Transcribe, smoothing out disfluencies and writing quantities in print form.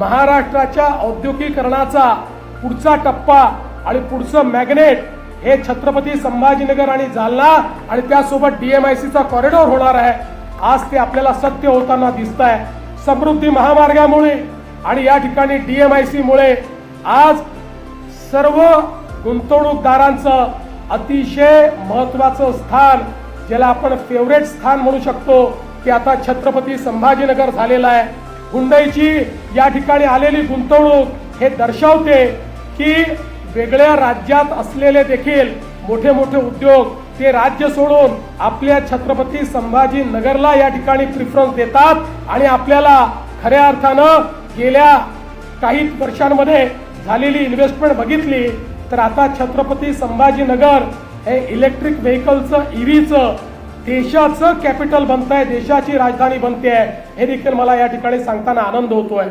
महाराष्ट्राच्या औद्योगिकीकरणाचा पुढचा टप्पा आणि पुढचं मॅग्नेट हे छत्रपती संभाजीनगर आणि जालना आणि त्यासोबत डीएमआयसीचा कॉरिडॉर होणार आहे। आज ते आपल्याला सत्य होताना दिसत आहे। समृद्धी महामार्गामुळे आणि या ठिकाणी डीएमआयसी मुळे आज सर्व गुंतवणूकदारांचं अतिशय महत्त्वाचं स्थान, ज्याला आपण फेवरेट स्थान म्हणू शकतो, ते आता छत्रपती संभाजीनगर झालेलं आहे। हुंडईची या ठिकाणी आलेली गुंतवणूक हे दर्शवते की वेगळ्या राज्यात असलेले देखील मोठे मोठे उद्योग ते राज्य सोडून आपल्या छत्रपती संभाजीनगरला या ठिकाणी प्रिफरन्स देतात आणि आपल्याला खऱ्या अर्थानं गेल्या काही वर्षांमध्ये झालेली इन्व्हेस्टमेंट बघितली तर आता छत्रपती संभाजीनगर हे इलेक्ट्रिक व्हेकलचं ईव्हीचं देशाचं कॅपिटल बनतंय, देशाची राजधानी बनते आहे, हे देखील मला या ठिकाणी सांगताना आनंद होतोय।